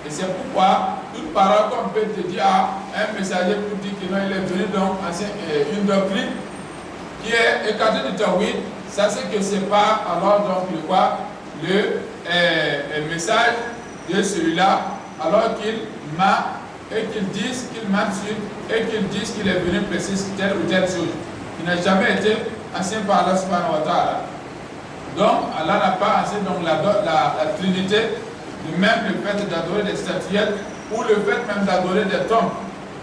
Et c'est pourquoi toute parole qu'on peut te dire à un messager pour dire qu'il est venu donc une doctrine qui est écartée du tawhid, ça c'est que c'est pas alors donc le quoi le message de celui-là, alors qu'il m'a et qu'il dise qu'il m'a sur et qu'il dise qu'il est venu préciser telle ou telle chose qui n'a jamais été enseigné par Allah subhanahu wa ta'ala. Donc Allah n'a pas enseigné donc la Trinité, même le fait d'adorer des statuettes ou le fait même d'adorer des tombes.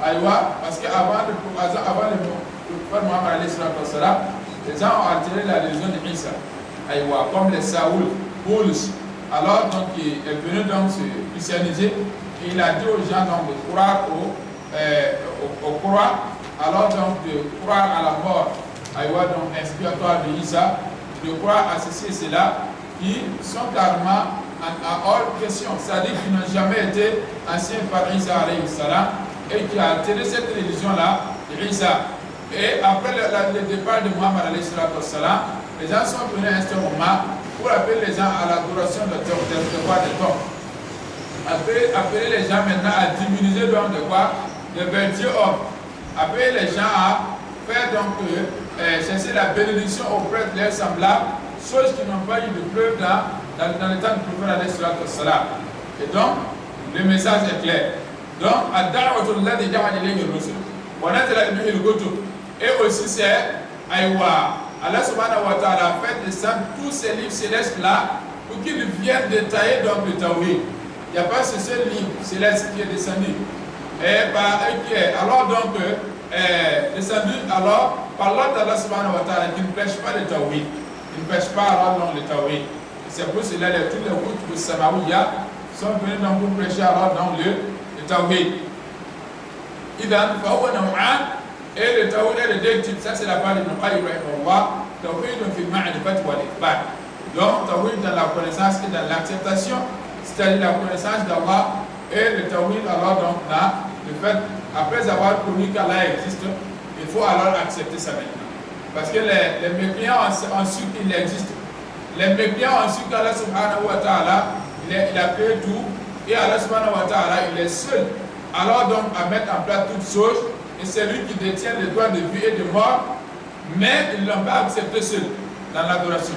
Aïwa, parce qu'avant le prophète Mohammed alayhi salam, les gens ont altéré la religion d'Isa. Aïwa, comme les Saoul, Boulus. Alors donc il est venu donc se christianiser et il a dit aux gens donc de croire au croix, alors donc de croire à la mort, aïwa, donc expiatoire de Isa, de croire à ceci et cela, qui sont carrément en hors question, c'est-à-dire qu'ils n'ont jamais été enseignés par Isa alayhi salam et qui a altéré cette religion-là de Isa. Et après le départ de Muhammad alayhi salam, les gens sont venus à un moment pour appeler les gens à l'adoration de tombes. Appeler les gens maintenant à diminuer donc de quoi? De vertu hommes. Appeler les gens à faire donc chercher la bénédiction auprès de leurs semblables, choses qui n'ont pas eu de preuve dans le temps du prophète alayhi salam. Et donc, le message est clair. Donc, et aussi c'est Aïwa. Allah subhanahu wa ta'ala a fait descendre tous ces livres célestes là pour qu'ils viennent détailler donc le tawhid. Il n'y a pas ce seul livre céleste qui est descendu. Qui est alors donc descendu alors par l'ordre d'Allah subhanahu wa ta'ala qui ne pêche pas le tawhid. Il ne pêche pas alors donc le tawhid. C'est pour cela que tous les routes de Samaouya sont venus donc pour prêcher alors dans le tawhid. Idan fahuwa naw'an. Et le tawhid est de deux types, ça c'est la part de Ibn Qayyim rahimahullah, tawhid fi al-ma'rifat wal ithbat. Donc tawhid dans la connaissance et dans l'acceptation, c'est-à-dire la connaissance d'Allah, et le tawhid alors donc là, le fait, après avoir connu qu'Allah existe, il faut alors accepter ça maintenant. Parce que les mécréants ont su qu'il existe. Les mécréants ont su qu'Allah subhanahu wa ta'ala, il a créé tout, et Allah subhanahu wa ta'ala, il est seul. Alors donc à mettre en place toutes choses, et c'est lui qui détient les droits de vie et de mort, mais ils ne l'ont pas accepté seul dans l'adoration.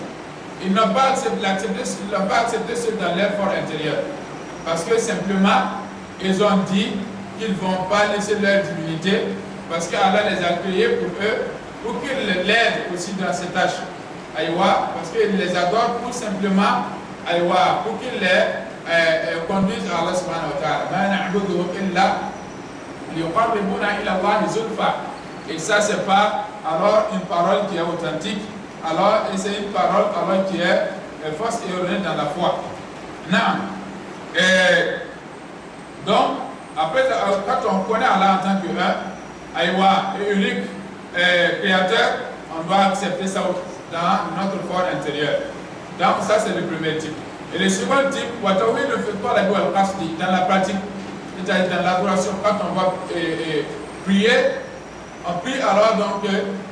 Ils n'ont pas accepté seul dans leur fort intérieur. Parce que simplement, ils ont dit qu'ils ne vont pas laisser leur divinité, parce qu'Allah les a créés pour eux, pour qu'ils l'aident aussi dans ces tâches. Aïwa, parce qu'ils les adorent tout simplement, aïwa, pour qu'ils les conduisent à Allah subhanahu wa ta'ala. Et ça c'est pas alors une parole qui est authentique, alors c'est une parole alors qui est fausse et erronée dans la foi. Non. Donc après quand on connaît Allah en tant que Aïwa et unique créateur, on doit accepter ça dans notre fort intérieur. Donc ça c'est le premier type. Et le second type, Watawi ne fait pas la loi dans la pratique. C'est-à-dire dans l'adoration, quand on va prier, on prie alors donc,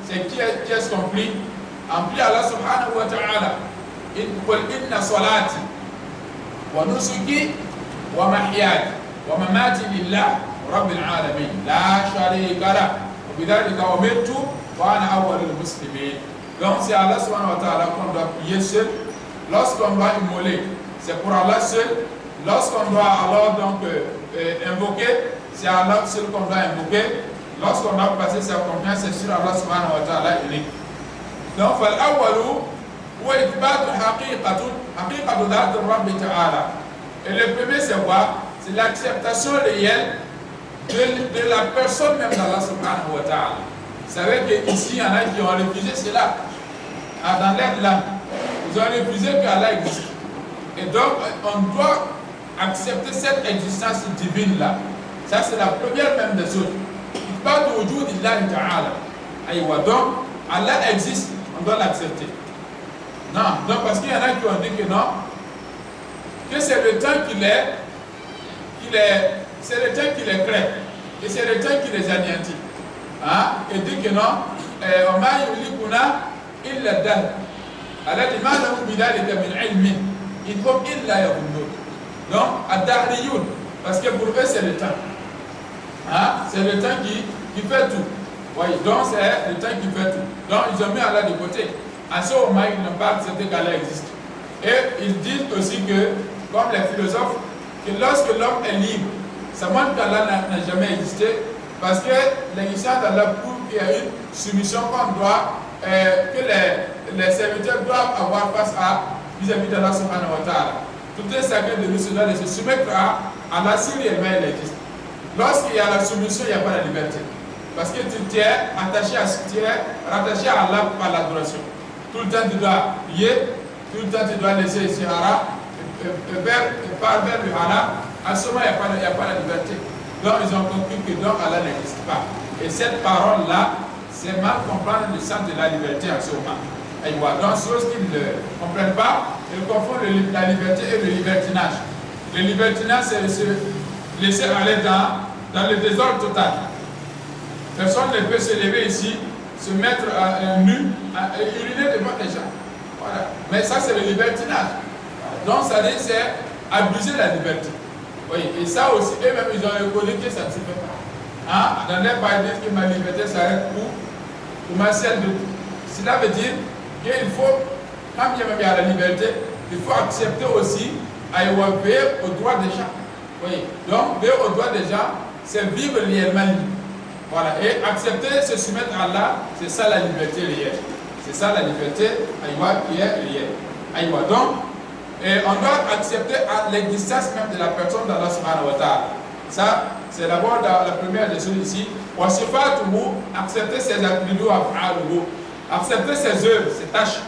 c'est qui est-ce qu'on prie? On prie Allah subhanahu wa ta'ala. Inna salati wa nusuki wa mahyaya wa mamati lillah rabbil alamin la sharika lah wa bidhalika umirtu wa ana awwalul muslimin. Donc c'est Allah subhanahu wa ta'ala qu'on doit prier seul. Lorsqu'on doit immoler, c'est pour Allah seul. Lorsqu'on doit alors donc invoquer, c'est Allah seul qu'on doit invoquer. Lorsqu'on doit passer sa confiance, c'est sur Allah subhanahu wa ta'ala unique. Donc, et le premier c'est quoi? C'est l'acceptation réelle de la personne même d'Allah subhanahu wa ta'ala. Vous savez qu'ici, il y en a qui ont refusé cela. Dans l'air de l'âme, ils ont refusé qu'Allah existe. Et donc, on doit accepter cette existence divine-là. Ça, c'est la première même des autres. Il parle de wujud d'Allah ta'ala. Aïwa, donc, Allah existe, on doit l'accepter. Non, donc parce qu'il y en a qui ont dit que non, que c'est le temps c'est le temps qui les crée, et c'est le temps qui les anéantit. Et dit que non, on m'a dit illa dal. Allah dit ma lahu bidalika min ilmin, in hum illa yahunnun. Donc, ad-dahriyun, Parce que pour eux, c'est le temps. Hein? C'est le temps qui fait tout. Oui, donc c'est le temps qui fait tout. Donc ils ont mis Allah de côté. À ce moment, ils n'ont pas accepté qu'Allah existe. Et ils disent aussi que, comme les philosophes, que lorsque l'homme est libre, ça montre qu'Allah n'a jamais existé, parce que l'existence d'Allah prouve qu'il y a une soumission qu'on doit, que les serviteurs doivent avoir face à vis-à-vis d'Allah subhanahu wa ta'ala. Tout est sacré de nous, se doit de se soumettre à Allah si réellement il existe. Lorsqu'il y a la soumission, il n'y a pas la liberté. Parce que tu es rattaché à Allah par l'adoration. Tout le temps tu dois prier, tout le temps tu dois laisser Sihara, vers le Allah. À ce moment, il n'y a pas la liberté. Donc ils ont compris que donc Allah n'existe pas. Et cette parole-là, c'est mal comprendre le sens de la liberté en ce moment. Donc, ceux qui ne comprennent pas, ils confondent la liberté et le libertinage. Le libertinage, c'est se laisser aller dans le désordre total. Personne ne peut se lever ici, se mettre nu, et uriner devant les gens. Voilà. Mais ça, c'est le libertinage. Donc, ça dit, c'est abuser la liberté. Oui. Et ça aussi, eux-mêmes, ils ont reconnu que ça ne se fait pas. Hein? Dans les pays, ils disent que ma liberté s'arrête pour ma celle de tout. Cela veut dire qu'il faut, quand il y a la liberté, il faut accepter aussi à veiller aux droits des gens. Oui. Donc, veiller aux droits des gens, c'est vivre réellement libre. Voilà. Et accepter, se soumettre à Allah, c'est ça la liberté réelle. C'est ça la liberté qui est réelle. Donc, on doit accepter l'existence même de la personne d'Allah subhanahu wa ta'ala. Ça, c'est d'abord la première des choses ici. Accepter ses attributs, accepter ses œuvres, ses tâches.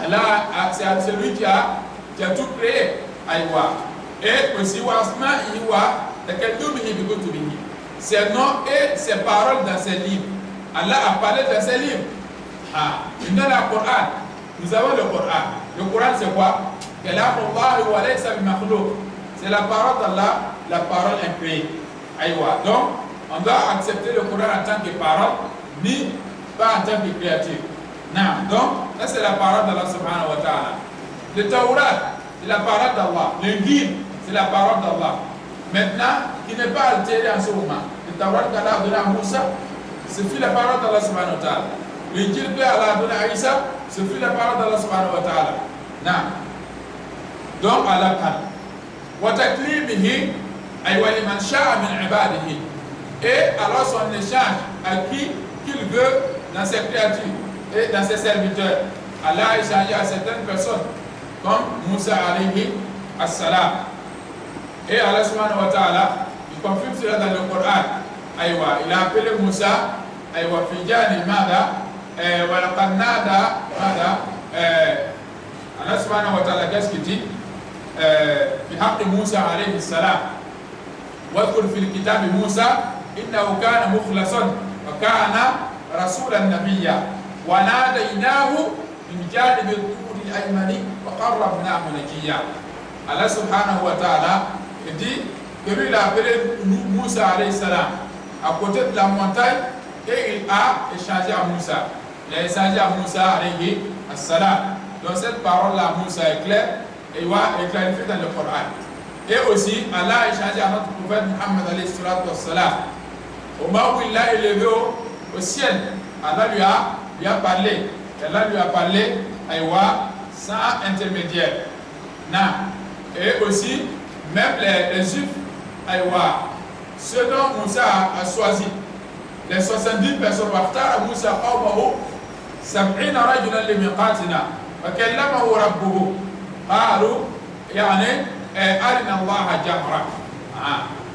Allah, c'est lui qui a tout créé. Et aussi, ses noms et ses paroles dans ses livres. Allah a parlé dans ses livres. Nous avons le Coran. Nous avons le Coran. Le Coran, c'est quoi? C'est la parole d'Allah, la parole incréée. Donc, on doit accepter le Coran en tant que parole, ni pas en tant que créature. Non. Donc, ça c'est la parole d'Allah subhanahu wa ta'ala. Le Taurat, c'est la parole d'Allah. Le guide, c'est la parole d'Allah. Maintenant, qui n'est pas altéré en ce moment. Le Taurat qu'Allah a donné à Moussa, ce fut la parole d'Allah subhanahu wa ta'ala. Le guide qu'Allah a donné à Isa, ce fut la parole d'Allah subhanahu wa ta'ala. Non. Donc, Allah parle. وَتَكْلِيمِهِ أَيْوَ لِمَنْ شَاءَ مِنْ عِبَادِهِ. Et alors son échange à qui qu'il veut dans ses créatures et dans ses serviteurs. Allah a échangé à certaines personnes, comme Moussa alayhi as-salam. Et Allah subhanahu wa ta'ala, il confirme cela dans le Coran. Il a appelé Moussa, Fijani Mada, Walaqannada, Allah subhanahu wa ta'ala, qu'est-ce qu'il dit? في حق موسى عليه السلام واذكر في الكتاب موسى إنه كان مخلصا وكان رسولا نبيا وناديناه من جانب الطور الأيمن وقربناه نجيا. Allah subhanahu wa ta'ala dit que lui il a appelé Moussa alayhi salam à côté de la montagne et il a échangé à Moussa. Il a échangé à Moussa alayhi salam. Donc cette parole-là, Moussa est claire. Et est clarifié dans le Coran. Et aussi, Allah a échangé à notre prophète Muhammad alayhi salatu wassalam. Au moment où il l'a élevé au ciel, Allah lui a parlé. Allah lui a parlé sans intermédiaire. Non. Et aussi, même les Juifs, ceux dont Moussa a choisi, les 70 personnes, Moussa qawmahu 70 rajulan limiqatina wa kallamahu rabbuhu. قالوا يعني أرنا الله جهرا.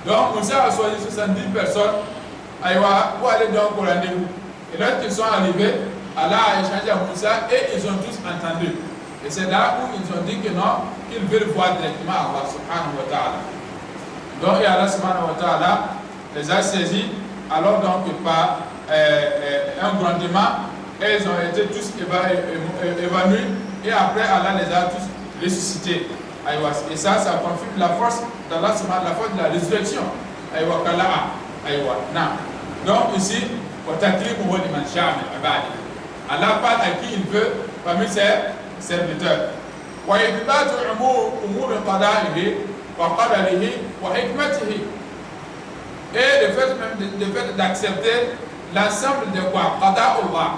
Donc Moussa a choisi 70 personnes pour aller donc au rendez-vous. Et lorsqu'ils sont arrivés, Allah a échangé à Moussa et ils ont tous entendu. Et c'est là où ils ont dit que non, qu'ils veulent voir directement Allah subhanahu wa ta'ala. Donc Allah subhanahu wa ta'ala les a saisis alors donc par un grondement et ils ont été tous évanouis et après Allah les a tous ressuscité. Et ça confirme la force d'Allah, la force de la résurrection. Donc ici, Allah parle à qui il veut parmi ses serviteurs. وقدره وحكمته. Et le fait même d'accepter l'ensemble de quoi? Qada Allah.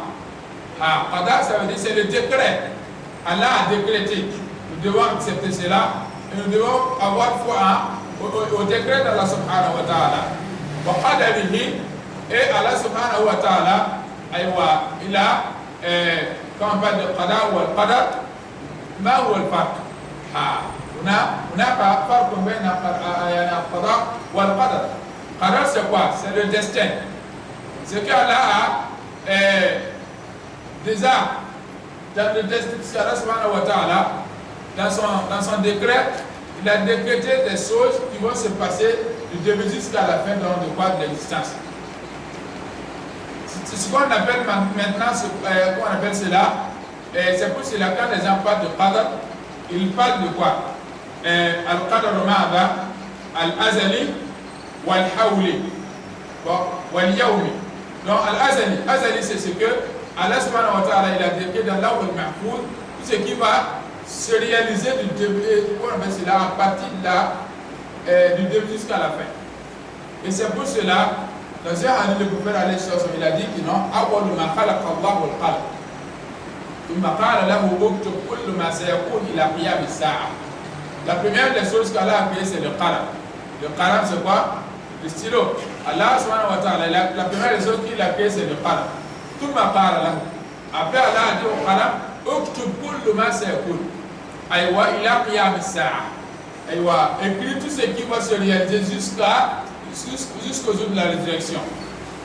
Qada, ça veut dire c'est le décret. Allah a décrété. Nous devons accepter cela et nous devons avoir foi au décret d'Allah subhanahu wa ta'ala. Wa qadarihi, et Allah subhanahu wa ta'ala, il a, quand on parle de qada ou al-qadar, ma huwa al-farq? هناك فرق بين القضاء والقدر. Qadar c'est quoi? C'est le destin. Ce qu'Allah a déjà dans le destin de Allah subhanahu wa ta'ala, dans son décret, il a décrété des choses qui vont se passer du début jusqu'à la fin de l'existence. C'est ce qu'on appelle maintenant, qu'on appelle cela, c'est pour cela quand les gens parlent de Qadar, ils parlent de quoi? Al-Qadar ma'aba, al-Azali, wal-Hawli, wal-Yawmi. Donc Al-Azali, c'est ce que Allah subhanahu wa ta'ala, il a décrété dans l'Awwal Mahfouz, tout ce qui va se réaliser du début, on appelle cela à partir du début jusqu'à la fin. Et c'est pour cela, dans un hadith, le prophète alayhi salam, il a dit que non, awwal ma khalaqa Allahu al-qalam. Thumma qala lahu uktub kullu ma sayakun ila qiyam as-sa'a. La première des choses qu'Allah a créé, c'est le qalam. Le qalam, c'est quoi? Le stylo. Allah subhanahu wa ta'ala, la première des choses qu'il a créé, c'est le qalam. Thumma qala lahu. Après, Allah a dit au qalam, uktub kullu ma sayakun. Aywa ila qiyam as-sa'a. Aywa, écris tout ce qui va se réaliser jusqu'au jour de la résurrection.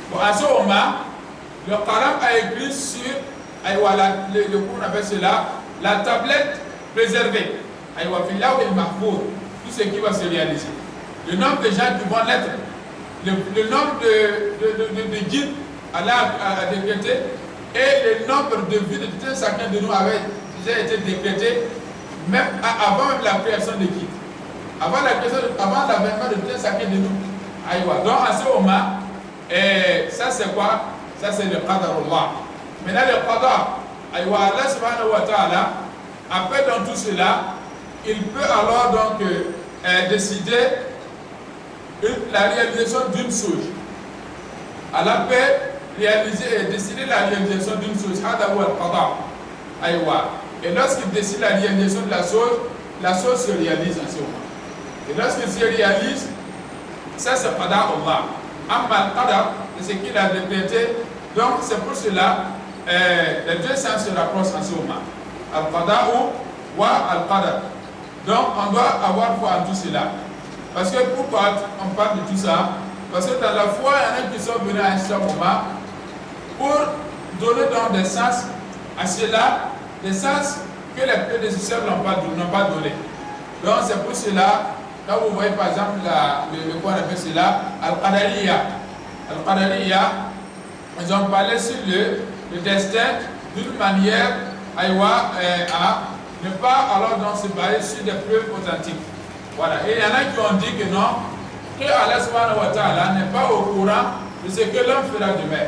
Bon, à ce moment, le qalam a écrit sur qu'on appelle cela la tablette préservée. Tout ce qui va se réaliser. Le nombre de gens qui vont l'être, le nombre de guides, Allah a décrété, et le nombre de vies de tout chacun de nous avait déjà été décrété, même avant même la création des guides. Avant l'avènement de tout chacun de nous. Donc à ce moment, ça c'est quoi? Ça c'est le qadar Allah. Maintenant le qadar, Allah subhanahu wa ta'ala, après dans tout cela, il peut alors donc décider la réalisation d'une chose. Allah peut décider la réalisation d'une chose. Et lorsqu'il décide la réalisation de la chose se réalise en ce moment. Et lorsqu'il se réalise, ça c'est qadar Allah. Amma al-qadar, c'est ce qu'il a décrété. Donc c'est pour cela les deux sens se rapprochent en ce moment. Al-qadar ou al-qadar. Donc on doit avoir foi en tout cela. Parce que pourquoi on parle de tout ça? Parce que dans la foi, il y en a qui sont venus à un certain moment pour donner donc des sens à cela, des sens que les prédécesseurs n'ont pas donné. Donc c'est pour cela, là vous voyez par exemple qu'on appelle cela Al-Qadariya. Al-Qadariya, ils ont parlé sur le destin d'une manière à ne pas alors donc se baser sur des preuves authentiques. Voilà. Et il y en a qui ont dit que non, que Allah subhanahu wa ta'ala n'est pas au courant de ce que l'homme fera demain.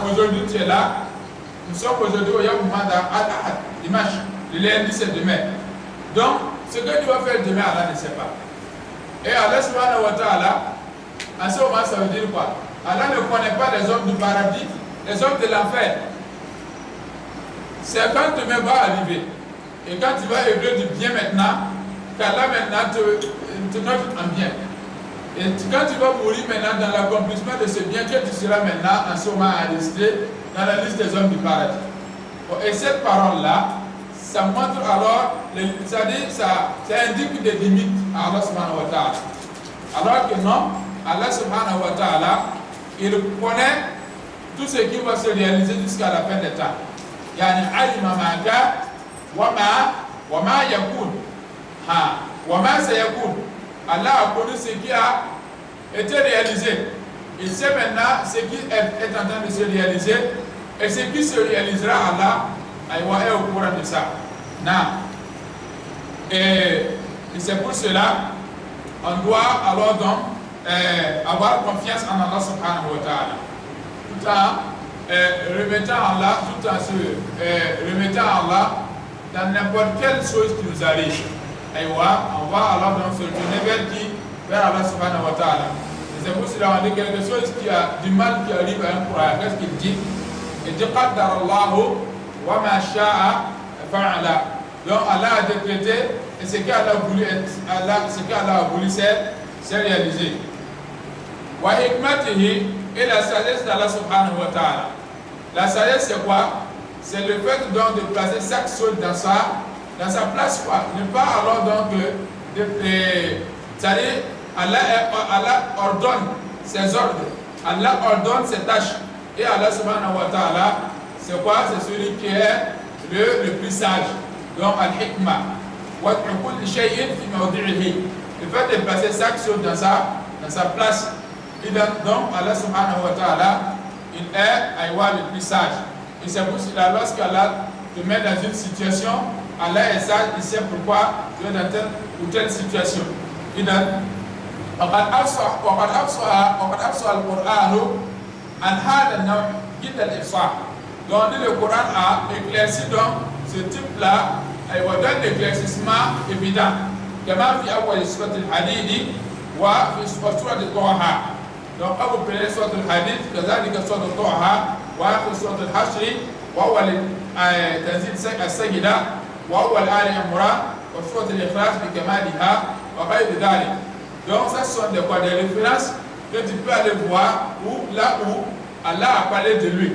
Aujourd'hui tu es là, nous sommes aujourd'hui au Yom Al-Ahad, dimanche, le lundi c'est demain. Donc, ce que tu vas faire demain, Allah ne sait pas. Et Allah subhanahu wa ta'ala, en ce moment ça veut dire quoi? Allah ne connaît pas les hommes du paradis, les hommes de l'enfer. C'est quand demain va arriver. Et quand tu vas œuvrer du bien maintenant, qu'Allah maintenant te note en bien. Et quand tu vas mourir maintenant dans l'accomplissement de ce bien que tu seras maintenant en ce moment enregistré dans la liste des hommes du paradis. Et cette parole-là, ça montre alors, c'est-à-dire ça indique des limites à Allah subhanahu wa ta'ala. Alors que non, Allah subhanahu wa ta'ala, il connaît tout ce qui va se réaliser jusqu'à la fin des temps. Yani alima ma ka wa ma yakun. Wa ma sayakun. Allah a connu ce qui a été réalisé. Il sait maintenant ce qui est en train de se réaliser et ce qui se réalisera, Allah est au courant de ça. Et c'est pour cela on doit alors donc avoir confiance en Allah subhanahu wa ta'ala. Tout en remettant Allah dans n'importe quelle chose qui nous arrive. on va alors donc se tourner vers qui? Vers Allah subhanahu wa ta'ala. Et c'est pour cela qu'on dit quelque chose qui a du mal qui arrive à un croyant. Qu'est-ce qu'il dit? Il dit qaddara Allahu wa ma sha'a fa'ala. Donc Allah a décrété et ce qu'Allah a voulu c'est réalisé. Wa hikmatihi, et la sagesse d'Allah subhanahu wa ta'ala. La sagesse c'est quoi? C'est le fait donc de placer chaque chose dans sa place, quoi. Ne pas alors donc c'est-à-dire Allah ordonne ses ordres, Allah ordonne ses tâches. Et Allah subhanahu wa ta'ala, c'est quoi? C'est celui qui est le plus sage. Donc al-hikmah. Le fait de placer chaque chose dans sa place. Et donc Allah subhanahu wa ta'ala, il est le plus sage. Et c'est pour cela, lorsqu'Allah te met dans une situation, Allah est sage, il sait pourquoi tu es dans telle ou telle situation. Et donc, وقد أفصح القرآن عن هذا النوع جدا الإفصاح. Donc le Coran a éclairci donc ce type-là, et donne l'éclaircissement évident. كما في أول سورة الحديد وفي سورة طه. Donc quand vous prenez سورة الحديد كذلك سورة طه وآخر سورة الحشر وأول تنزيل السجدة وأول آل عمران وسورة الإخلاص بكمالها وغير ذلك. Donc ça sont des références que tu peux aller voir là où Allah a parlé de lui.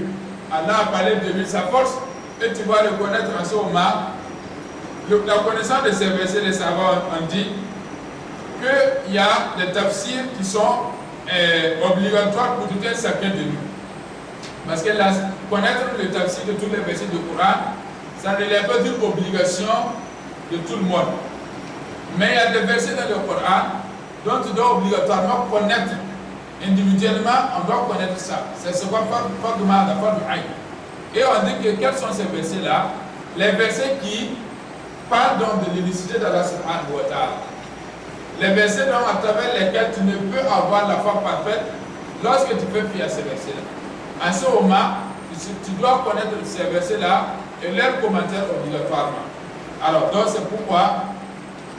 Allah a parlé de lui, sa force, et tu vas le connaître en ce moment. La connaissance de ces versets, les savants ont dit qu'il y a des tafsirs qui sont obligatoires pour tout un chacun de nous. Parce que connaître le tafsir de tous les versets du Coran, ça ne relève pas d'une obligation de tout le monde. Mais il y a des versets dans le Coran dont tu dois obligatoirement connaître individuellement, on doit connaître ça. C'est ce qu'on fait. Et on dit que quels sont ces versets-là? Les versets qui parlent donc de l'unicité d'Allah subhanahu wa ta'ala. Les versets donc à travers lesquels tu ne peux avoir la foi parfaite lorsque tu fais fi à ces versets-là. En ce moment, tu dois connaître ces versets-là et leurs commentaires obligatoirement. Alors, donc c'est pourquoi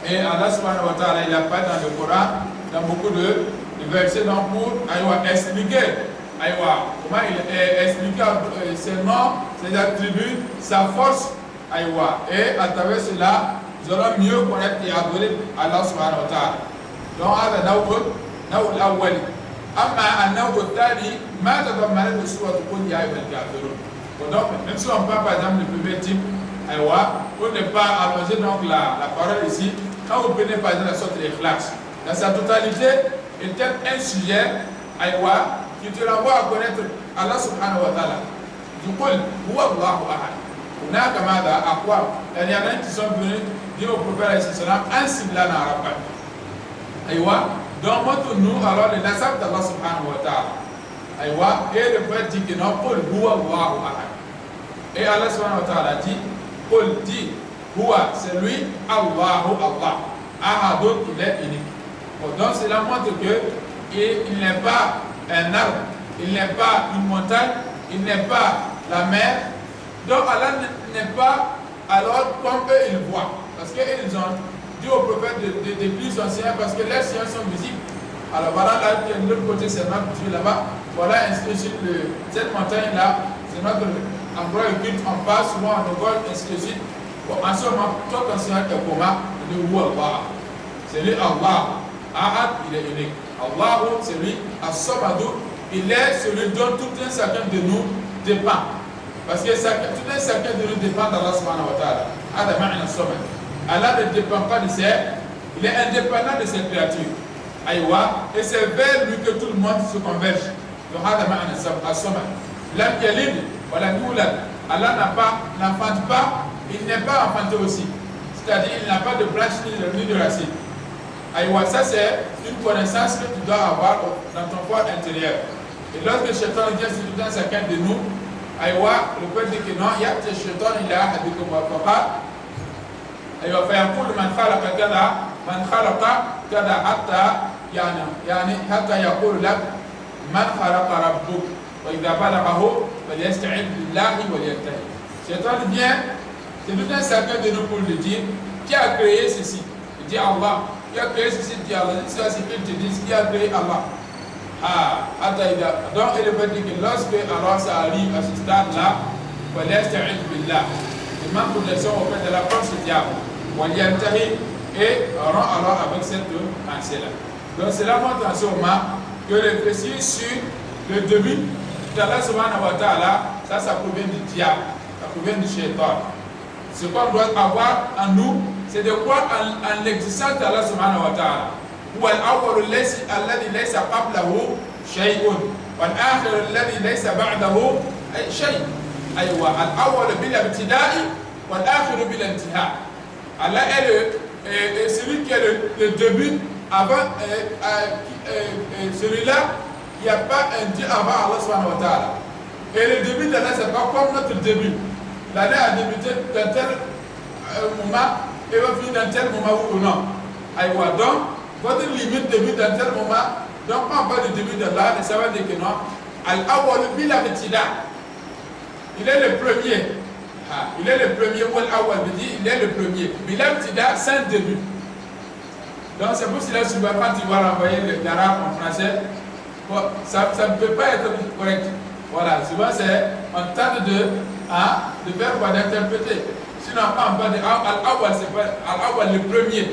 et Allah subhanahu wa ta'ala, il a parlé dans le Coran, dans beaucoup de versets donc pour expliquer comment il explique ses noms, ses attributs, sa force. Et à travers cela, nous allons mieux connaître et adorer Allah subhanahu wa ta'ala. Donc, هذا نوع الأول. أما النوع الثاني ما تضمنته سورة قل يا أيها الكافرون. Donc, même si on parle par exemple du premier type, pour ne pas allonger donc la parole ici, quand vous prenez par exemple la sorte de l'Ikhlas, dans sa totalité, il est un sujet qui te renvoie à connaître Allah subhanahu wa ta'ala. Du coup, huwa Allahu ahad. On a comme ça à quoi? Il y en a qui sont venus dire au prophète en ciblant l'arabe. Donc, montre-nous alors le nasab d'Allah subhanahu wa ta'ala. Et le prophète dit que non, Qul huwa Allahu ahad. Et Allah subhanahu wa ta'ala dit, Qul dit, huwa, c'est lui, Allahu Allah. Ahadun, il est unique. Donc cela montre qu'il n'est pas un arbre, il n'est pas une montagne, il n'est pas la mer. Donc Allah n'est pas alors comme eux ils voient. Parce qu'ils ont dit au prophète des plus anciens, parce que les sciences sont visibles. Alors voilà là, de l'autre côté c'est notre Dieu là-bas. Voilà ainsi de suite, cette montagne-là, c'est notre endroit où on passe souvent, on vole, ainsi de suite. Bon, en ce moment, toi ton Seigneur est comment? Il dit Allah. C'est lui Allah. Ahad, il est unique. Allah, c'est lui, As-Samadou, il est celui dont tout un chacun de nous dépend. Parce que tout un chacun de nous dépend d'Allah subhanahu wa ta'ala. Allah ne dépend pas de ses, il est indépendant de ses créatures. Et c'est vers lui que tout le monde se converge. Donc, Allah n'enfante pas, il n'est pas enfanté aussi. C'est-à-dire, il n'a pas de branche ni de racine. Ça c'est une connaissance que tu dois avoir dans ton corps intérieur. Et lorsque le shaitan vient sur tout un chacun de nous, le peuple dit que non, il y a ce shaitan, il a dit que moi, papa, فيقول من خلق كذا من خلق كذا حتى يعني حتى يقول لك من خلق ربك وإذا بلغه فليستعذ بالله وليتقي. Shaitan vient, c'est tout un chacun de nous pour le dire, qui a créé ceci. Il dit Allah. Qui a créé ceci, dit Allah. C'est ce qu'ils te disent, qui a créé Allah. Donc, il veut dire que lorsque alors ça arrive à ce stade-là, il demande protection auprès de la force du diable. Et rend alors avec cette pensée-là. Donc, cela montre en ce moment que réfléchir sur le début d'Allah subhanahu wa ta'ala, ça provient du diable, ça provient du shaitan. Ce qu'on doit avoir en nous, c'est de croire en l'existence d'Allah subhanahu wa ta'ala. هو الأول الذي ليس قبله شيء والآخر الذي ليس بعده شيء. أيوة الأول بلا ابتداء والآخر بلا انتهاء. Allah est celui qui est le début avant celui-là, il n'y a pas un Dieu avant Allah subhanahu wa ta'ala. Et le début d'Allah, c'est pas comme notre début. L'année a débuté d'un tel moment et va finir d'un tel moment ou non. Aïwa, donc, votre limite début d'un tel moment, donc quand on parle du début d'Allah, ça veut dire que non. Al-awwal bila ibtida. Il est le premier. Il est le premier, ou al-awwal dit, il est le premier. Bila ibtida, c'est un début. Donc c'est pour cela que quand tu vas renvoyer l'arabe en français, bon, ça ne peut pas être correct. Voilà, souvent on tente de faire quoi, d'interpréter. Sinon, on parle de al-awwal, c'est pas al-awwal le premier.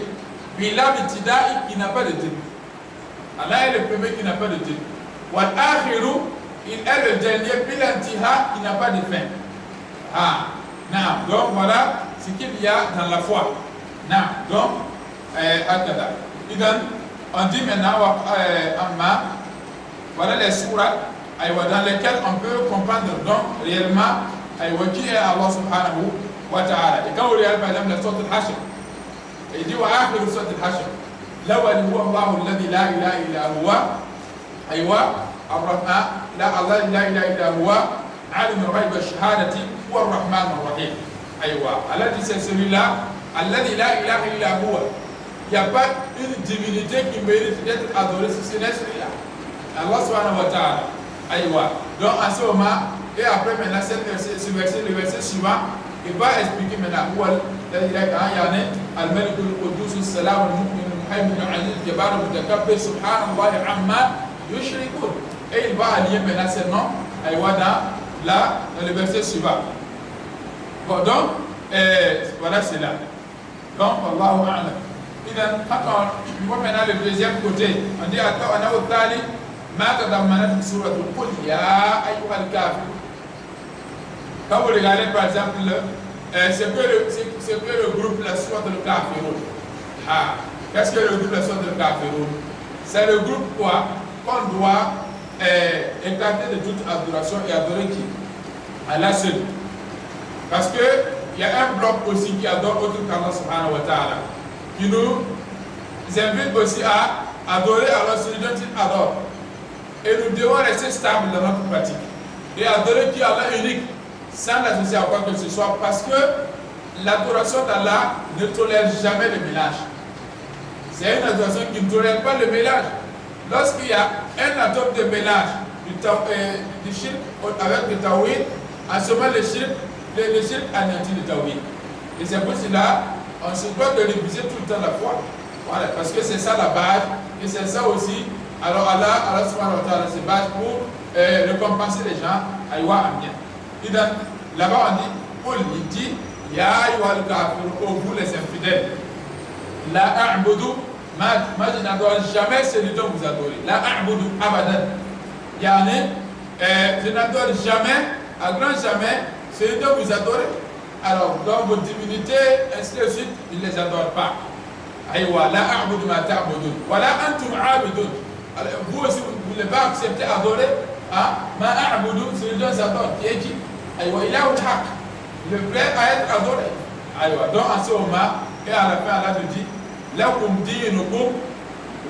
Bila ibtida, qui n'a pas de début. Allah est le premier qui n'a pas de début. Wal-akhiru, il est le dernier, bila intiha, qui n'a pas de fin. Donc voilà ce qu'il y a dans la foi. Donc, on dit maintenant voilà les sourates dans lesquelles on peut comprendre donc réellement qui est Allah subhanahu wa ta'ala. Et quand on regarde par exemple la sourate al-Hashr, il dit wa akhiru sourate al-Hashr lawali huwa Allahu alladhi la ilaha illa huwa ar-Rahman la Allah la ilaha illa huwa alim al-ghayb ash-shahadati huwa ar-Rahman ar-Rahim. Allah dit c'est celui-là alladhi la ilaha illa huwa. Il n'y a pas une divinité qui mérite d'être adorée si ce n'est celui-là. Allah subhanahu wa ta'ala. Donc en ce moment, et après maintenant, le verset suivant, il va expliquer maintenant où al-Malik al-Qudus al-Salam al-Mu'min al-Muhaymin al-Aziz al-Jabbar al-Mutakabbir subhanallah amma yushrikun. Et il va allier maintenant ces noms dans le verset suivant. Bon, donc, voilà c'est là. Donc, Allahu a'lam. Quand on voit maintenant le deuxième côté, on dit quand vous regardez par exemple, c'est que le groupe la sourate al-Kafirun. Qu'est-ce que le groupe la sourate al-Kafirun? C'est le groupe quoi qu'on doit écarter de toute adoration et adorer qui? Allah seul. Parce que il y a un bloc aussi qui adore autre qu'Allah subhanahu wa ta'ala, qui nous invite aussi à adorer Allah celui dont il adore. Et nous devons rester stables dans notre pratique. Et adorer qui est Allah unique, sans l'associer à quoi que ce soit, parce que l'adoration d'Allah ne tolère jamais le mélange. C'est une adoration qui ne tolère pas le mélange. Lorsqu'il y a un atome de mélange du shirk avec le tawhid, en ce moment le shirk anéantit le tawhid. Et c'est pour cela on se doit de réviser tout le temps la foi. Voilà, parce que c'est ça la base, et c'est ça aussi. Alors Allah subhanahu wa ta'ala se base pour récompenser les gens à bien. Et là-bas on dit, Ya ayyuhal kafirun, ô vous les infidèles, la a'budu, moi je n'adore jamais celui dont vous adorez. La a'budu abadan. Je n'adore jamais, à grand jamais, celui dont vous adorez. Alors, dans vos divinités, ainsi de suite, ils ne les adorent pas. Aïwa, la a'budu ma ta'budun. Voilà, antum a'budun. Vous aussi, vous ne voulez pas accepter, adorer. Ma a'budu, celui dont j'adore, qui est qui? Aïwa, il a un haq. Le vrai à être adoré. Aïwa, donc en ce moment, et à la fin, Allah nous dit, lakum dinukum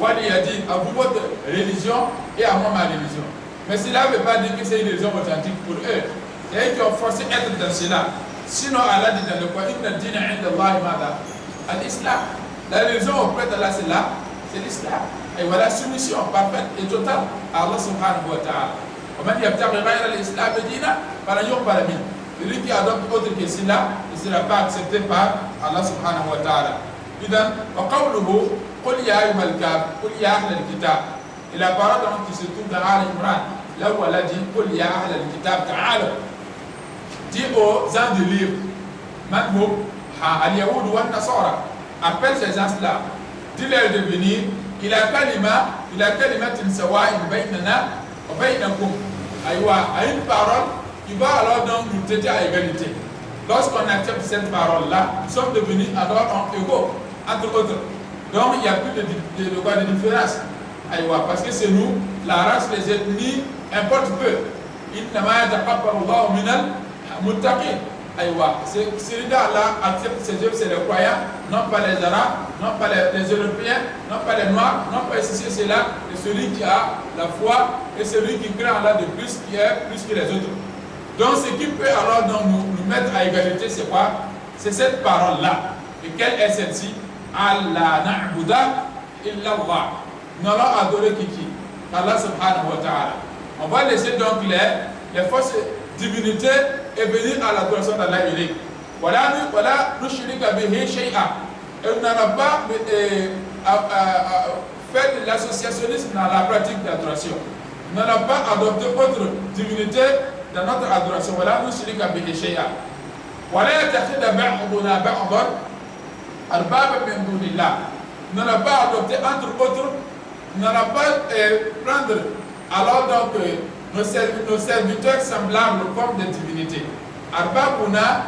waliyadi, à vous votre religion et à moi ma religion. Mais cela ne veut pas dire que c'est une religion authentique pour eux. C'est eux qui ont forcé d'être dans cela. Sinon, Allah dit dans le Coran, Inna dina inda Allahi mada al-Islam. La religion auprès d'Allah, c'est l'Islam. Et voilà, soumission parfaite et totale à Allah subhanahu wa ta'ala. ومن يبتغي غير الإسلام دينا فلن يقبل منه. Celui qui adopte autre que cela ne sera pas accepté par Allah subhanahu wa ta'ala. إذن وقوله قل يا أيها الكافر قل يا أهل الكتاب. Et la parole donc qui se trouve dans Al Imran, là où Allah dit قل يا أهل الكتاب تعالوا. Dit aux gens du livre, Manhum, al-Yahoud wa al-Nasara, appelle ces gens-là, dis-leur de venir, il a kalimatin sawa'in baynana wa baynakum. Aïwa, à une parole qui va alors donc nous traiter à égalité. Lorsqu'on accepte cette parole-là, nous sommes devenus alors égaux, entre autres. Donc il n'y a plus de différence. Aïwa, parce que c'est nous, la race, les ethnies, importe peu. Innama yataqabbalu Allahu minal muttaqin. Aïwa, celui-là accepte ses œuvres, c'est les croyants, non pas les Arabes, non pas les Européens, non pas les Noirs, non pas ceci et cela, et celui qui a la foi et celui qui crée en Allah de plus, qui est plus que les autres. Donc ce qui peut alors donc, nous mettre à égalité, c'est quoi? C'est cette parole-là. Et quelle est celle-ci? Allah na'buda illa Allah. Nous allons adorer qui? Allah subhanahu wa ta'ala. On va laisser donc les forces divinités et venir à l'adoration d'Allah unique. Voilà, nous shirika bihi shay'a. Et on n'aura pas fait de l'associationnisme dans la pratique d'adoration. On n'aura pas adopté autre divinité dans notre adoration. Voilà, nous shirika bihi shay'a. Voilà, yattakhidha ba'duna ba'dan arbaba min dunillah. On n'aura pas adopté entre autres, on n'aura pas prendre alors donc nos serviteurs semblables comme des divinités. Arbabuna,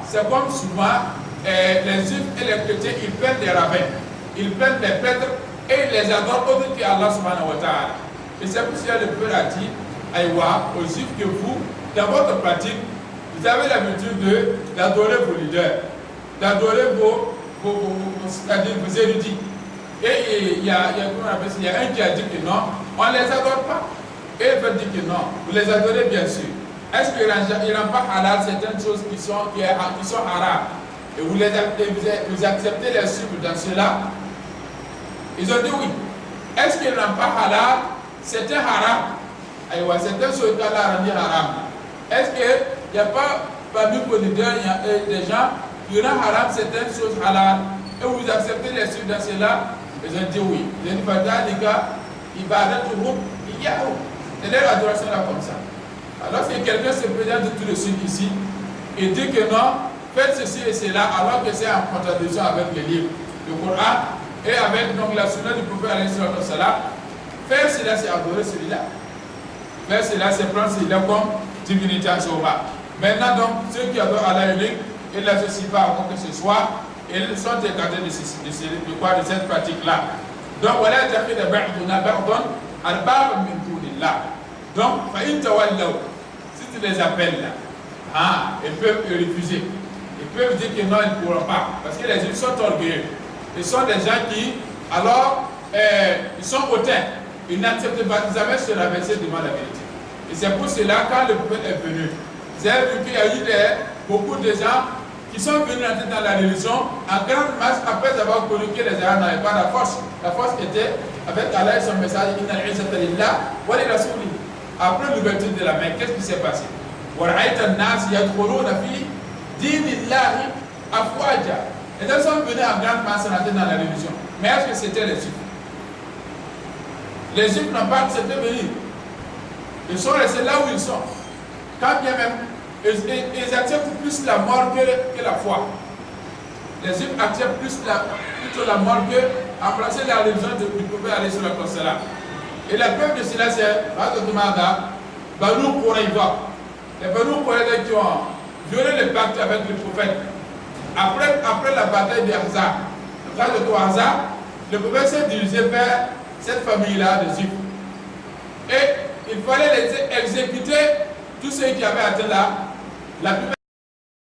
c'est comme souvent les juifs et les chrétiens, ils prennent des rabbins, ils prennent des prêtres et ils les adorent autre qu'Allah subhanahu wa ta'ala. Et c'est pour cela que le Père a dit aux juifs que vous, dans votre pratique, vous avez l'habitude d'adorer vos leaders, d'adorer vos érudits. Et il y a un qui a dit que non, on ne les adore pas. Et il veut dire que non, vous les adorez bien sûr. Est-ce qu'il ne rend pas halal certaines choses qui sont haram? Et vous acceptez les suivre dans cela? Ils ont dit oui. Est-ce qu'il ne rend pas halal certains haram? Certaines choses qu'Allah a rendu haram. Est-ce qu'il n'y a pas parmi vos leaders des gens qui rendent haram certaines choses halal? Et vous acceptez les suivre dans cela? Ils ont dit oui. Ils ont dit fadhalika ibadatuhum iyyahu. Et leur adoration là comme ça. Alors si quelqu'un se présente tout de suite ici et dit que non, faites ceci et cela, alors que c'est en contradiction avec les livres, le Coran et avec donc la sunna du prophète alayhi salam, faire cela c'est adorer celui-là. Faire cela c'est prendre celui-là comme divinité à Jéhovah. Maintenant donc ceux qui adorent Allah unique, ils ne l'associent pas à quoi que ce soit, ils sont écartés de cette pratique-là. Donc voilà, donc, si tu les appelles là, ils peuvent refuser. Ils peuvent dire que non, ils ne pourront pas. Parce que les Juifs sont orgueilleux. Ils sont des gens qui, alors, ils sont hautains. Ils n'acceptent pas jamais se rabaisser devant la vérité. Et c'est pour cela, quand le prophète est venu, vous avez vu qu'il y a eu beaucoup de gens qui sont venus entrer dans la religion en grande masse après avoir connu que les Arabes n'avaient pas la force. La force était avec Allah et son message, Inna al-izzata lillah wa li rasoulih. Après l'ouverture de la main, qu'est-ce qui s'est passé? Wa ra'ayta an-nas yadkhuluna fi dinillahi afwaja. Les gens sont venus en grande masse entrer dans la religion. Mais est-ce que c'était les Juifs? Les Juifs n'ont pas accepté de venir. Ils sont restés là où ils sont. Quand bien même, ils acceptent plus la mort que la foi. Les Juifs acceptent plutôt la mort que embrasser la religion du prophète alayhi salam. Et la preuve de cela, c'est Banu Quraïda. Les Banu Quraïda qui ont violé le pacte avec le prophète. Après la bataille d'Ahzab, le prophète s'est dirigé vers cette famille-là de Juifs. Et il fallait les exécuter, tous ceux qui avaient atteint la plupart